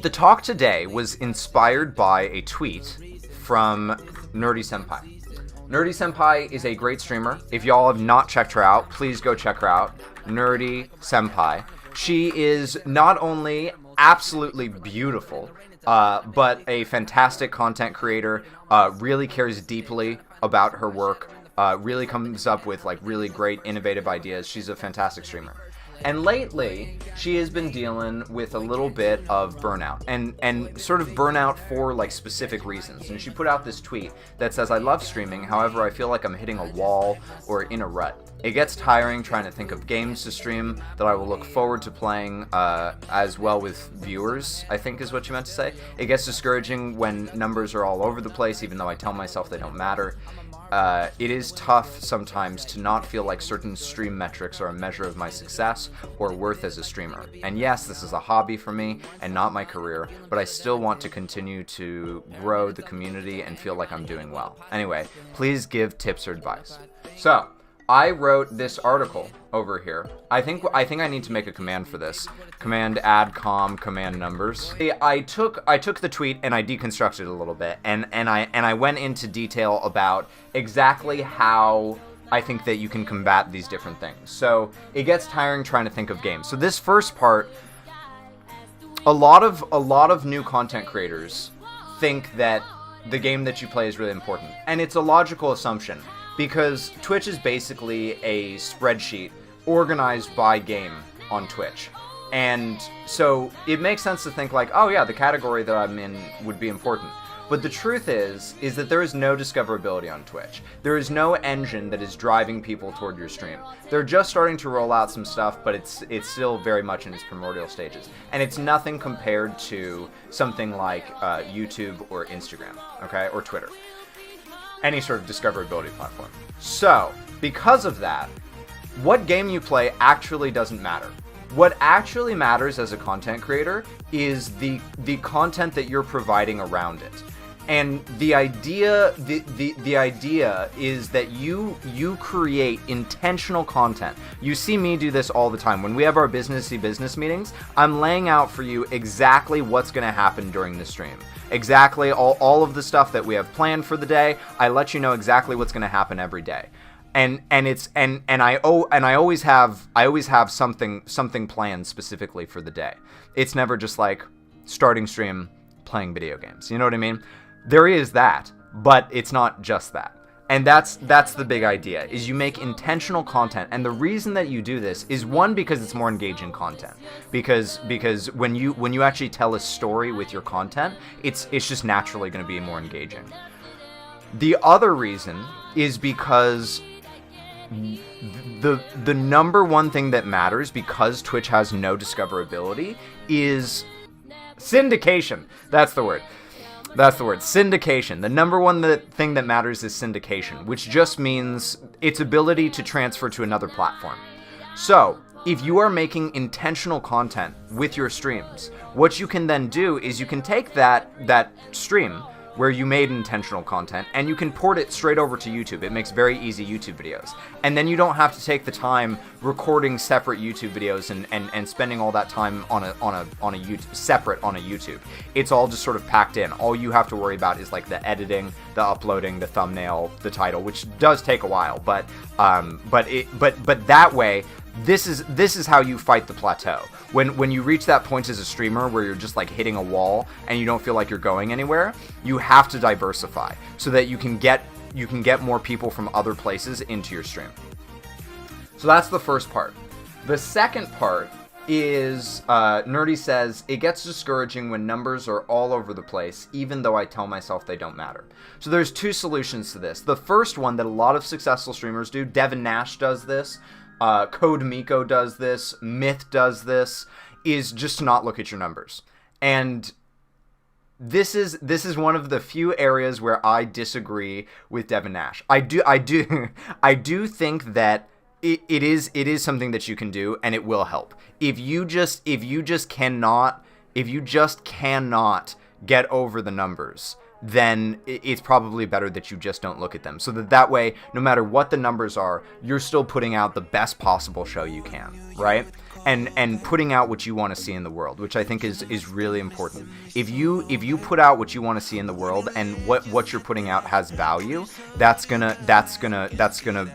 The talk today was inspired by a tweet from Nerdy Senpai. Nerdy Senpai is a great streamer. If y'all have not checked her out, please go check her out. Nerdy Senpai. She is not only absolutely beautiful, but a fantastic content creator, really cares deeply about her work, really comes up with like really great innovative ideas. She's a fantastic streamer. And lately, she has been dealing with a little bit of burnout, and sort of burnout for like specific reasons. And she put out this tweet that says, "I love streaming, however I feel like I'm hitting a wall or in a rut. It gets tiring trying to think of games to stream that I will look forward to playing as well with viewers," I think is what she meant to say. "It gets discouraging when numbers are all over the place, even though I tell myself they don't matter. It is tough sometimes to not feel like certain stream metrics are a measure of my success or worth as a streamer. And yes, this is a hobby for me and not my career, but I still want to continue to grow the community and feel like I'm doing well. Anyway, please give tips or advice." So, I wrote this article over here. I think I need to make a command for this. Command add command numbers. I took the tweet and I deconstructed it a little bit, and I went into detail about exactly how I think that you can combat these different things. So it gets tiring trying to think of games. So this first part, a lot of new content creators think that the game that you play is really important, and it's a logical assumption, because Twitch is basically a spreadsheet organized by game on Twitch. And so it makes sense to think like, oh yeah, the category that I'm in would be important. But the truth is that there is no discoverability on Twitch. There is no engine that is driving people toward your stream. They're just starting to roll out some stuff, but it's still very much in its primordial stages. And it's nothing compared to something like YouTube or Instagram, okay, or Twitter. Any sort of discoverability platform. So, because of that, what game you play actually doesn't matter. What actually matters as a content creator is the content that you're providing around it. And the idea is that you create intentional content. You see me do this all the time. When we have our business meetings, I'm laying out for you exactly what's going to happen during the stream. Exactly all of the stuff that we have planned for the day. I let you know exactly what's going to happen every day. And I always have something planned specifically for the day. It's never just like starting stream, playing video games. You know what I mean? There is that, but it's not just that. And that's the big idea, is you make intentional content. And the reason that you do this is, one, because it's more engaging content. Because when you actually tell a story with your content, it's just naturally going to be more engaging. The other reason is because the number one thing that matters, because Twitch has no discoverability, is syndication. That's the word. Syndication. The number one thing that matters is syndication, which just means its ability to transfer to another platform. So, if you are making intentional content with your streams, what you can then do is you can take that stream where you made intentional content, and you can port it straight over to YouTube. It makes very easy YouTube videos. And then you don't have to take the time recording separate YouTube videos and spending all that time on a YouTube, separate on a YouTube. It's all just sort of packed in. All you have to worry about is like the editing, the uploading, the thumbnail, the title, which does take a while, but that way, this is how you fight the plateau. When you reach that point as a streamer where you're just like hitting a wall and you don't feel like you're going anywhere, you have to diversify so that you can get more people from other places into your stream. So that's the first part. The second part is, Nerdy says, it gets discouraging when numbers are all over the place, even though I tell myself they don't matter. So there's two solutions to this. The first one that a lot of successful streamers do, Devin Nash does this, Code Miko does this, Myth does this, is just to not look at your numbers. And this is one of the few areas where I disagree with Devin Nash. I do think that it is something that you can do, and it will help. If you just cannot get over the numbers, then it's probably better that you just don't look at them. So that way, no matter what the numbers are, you're still putting out the best possible show you can, right? and putting out what you want to see in the world, which I think is really important. If you put out what you want to see in the world and what you're putting out has value, that's gonna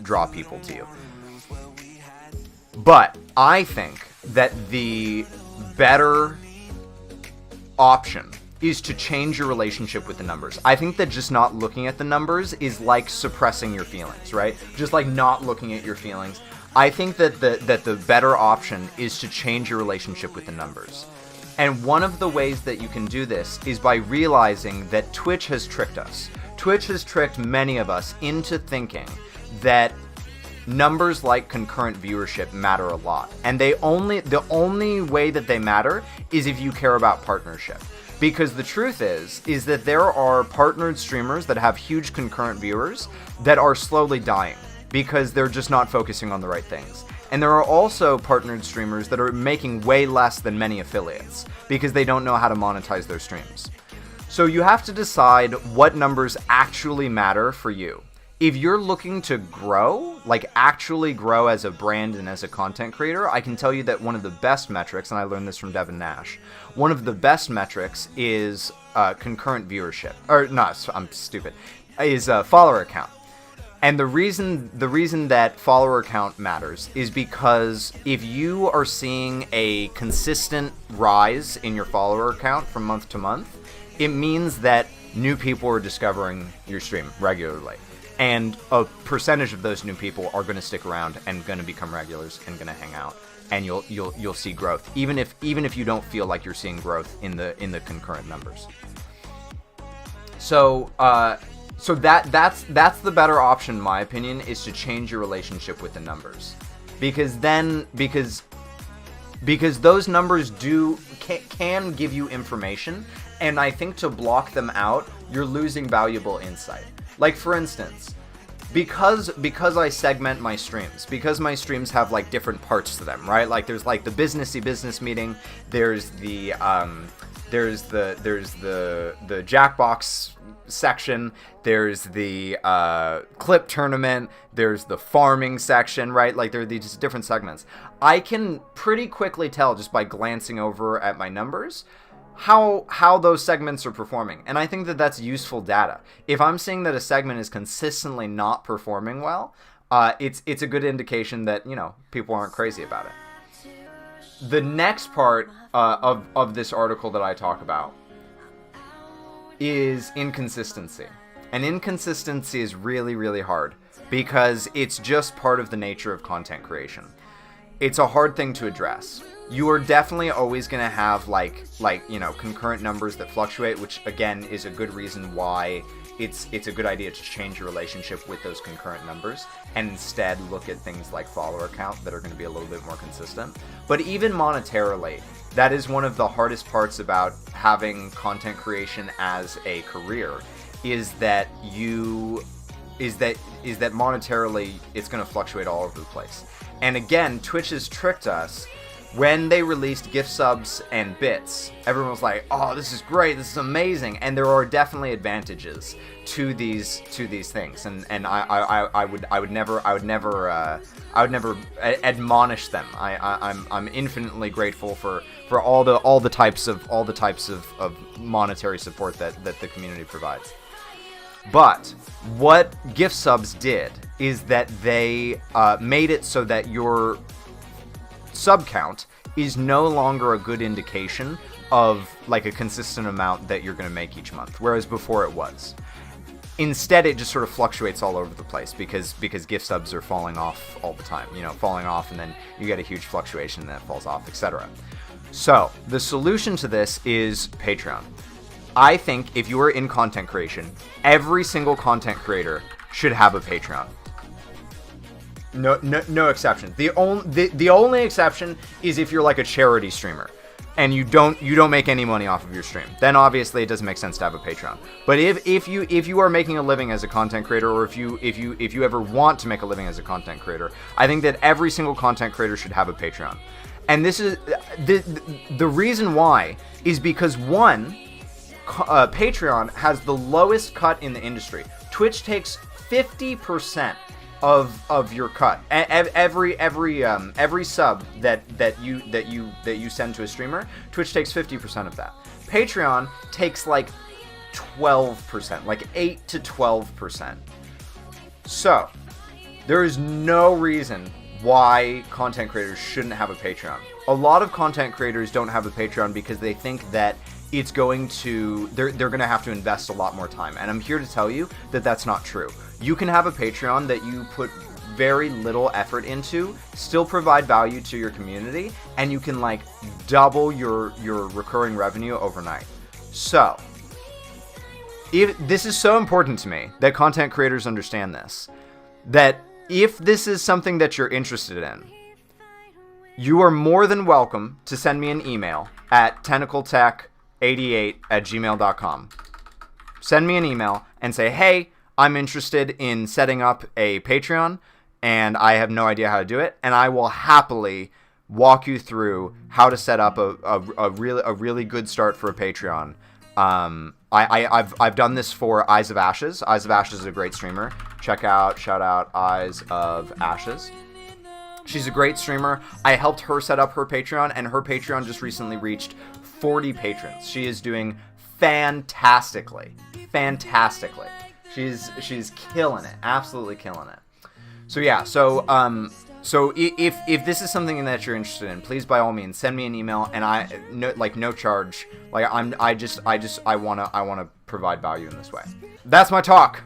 draw people to you. But I think that the better option is to change your relationship with the numbers. I think that just not looking at the numbers is like suppressing your feelings, right? Just like not looking at your feelings. I think that the better option is to change your relationship with the numbers. And one of the ways that you can do this is by realizing that Twitch has tricked us. Twitch has tricked many of us into thinking that numbers like concurrent viewership matter a lot. And the only way that they matter is if you care about partnership. Because the truth is that there are partnered streamers that have huge concurrent viewers that are slowly dying because they're just not focusing on the right things. And there are also partnered streamers that are making way less than many affiliates because they don't know how to monetize their streams. So you have to decide what numbers actually matter for you. If you're looking to grow, like actually grow as a brand and as a content creator, I can tell you that one of the best metrics, and I learned this from Devin Nash, one of the best metrics is concurrent viewership. Or, no, I'm stupid. Is follower count. And the reason that follower count matters is because if you are seeing a consistent rise in your follower count from month to month, it means that new people are discovering your stream regularly. And a percentage of those new people are going to stick around and going to become regulars and going to hang out, and you'll see growth, even if you don't feel like you're seeing growth in the concurrent numbers. So that's the better option, in my opinion, is to change your relationship with the numbers, because those numbers can give you information, and I think to block them out, you're losing valuable insight. Like, for instance, because I segment my streams, because my streams have like different parts to them, right? Like there's like the business meeting, there's the Jackbox section, there's the clip tournament, there's the farming section, right? Like there are these different segments. I can pretty quickly tell just by glancing over at my numbers how those segments are performing. And I think that that's useful data. If I'm seeing that a segment is consistently not performing well, it's a good indication that, you know, people aren't crazy about it. The next part of this article that I talk about is inconsistency. And inconsistency is really, really hard because it's just part of the nature of content creation. It's a hard thing to address. You are definitely always going to have like you know, concurrent numbers that fluctuate, which again is a good reason why it's a good idea to change your relationship with those concurrent numbers and instead look at things like follower count that are going to be a little bit more consistent. But even monetarily, that is one of the hardest parts about having content creation as a career, is that monetarily it's going to fluctuate all over the place. And again, Twitch has tricked us. When they released gift subs and bits, everyone was like, "Oh, this is great! This is amazing!" And there are definitely advantages to these things. And I would never admonish them. I'm infinitely grateful for all the types of monetary support that the community provides. But what gift subs did is that they made it so that your sub count is no longer a good indication of like a consistent amount that you're going to make each month, whereas before it was. Instead, it just sort of fluctuates all over the place because gift subs are falling off all the time, you know, falling off, and then you get a huge fluctuation and then it falls off, etc. So the solution to this is Patreon. I think if you are in content creation, every single content creator should have a Patreon. No exception. The only exception is if you're like a charity streamer and you don't make any money off of your stream. Then obviously it doesn't make sense to have a Patreon. But if you are making a living as a content creator, or if you ever want to make a living as a content creator, I think that every single content creator should have a Patreon. And this is the reason why is because one, Patreon has the lowest cut in the industry. Twitch takes 50% of your cut. Every sub that you send to a streamer, Twitch takes 50% of that. Patreon takes like 12%, like 8 to 12%. So there is no reason why content creators shouldn't have a Patreon. A lot of content creators don't have a Patreon because they think that it's going to, they're going to have to invest a lot more time. And I'm here to tell you that that's not true. You can have a Patreon that you put very little effort into, still provide value to your community, and you can like double your recurring revenue overnight. So, if this is so important to me that content creators understand this, that if this is something that you're interested in, you are more than welcome to send me an email at tentacletech88@gmail.com. Send me an email and say, hey, I'm interested in setting up a Patreon and I have no idea how to do it, and I will happily walk you through how to set up a really good start for a Patreon. I've done this for Eyes of Ashes. Eyes of Ashes is a great streamer. Shout out Eyes of Ashes. She's a great streamer. I helped her set up her Patreon, and her Patreon just recently reached 40 patrons. She is doing fantastically. She's killing it, absolutely killing it. So yeah, so if this is something that you're interested in, please by all means send me an email, and no charge. Like I wanna provide value in this way. That's my talk.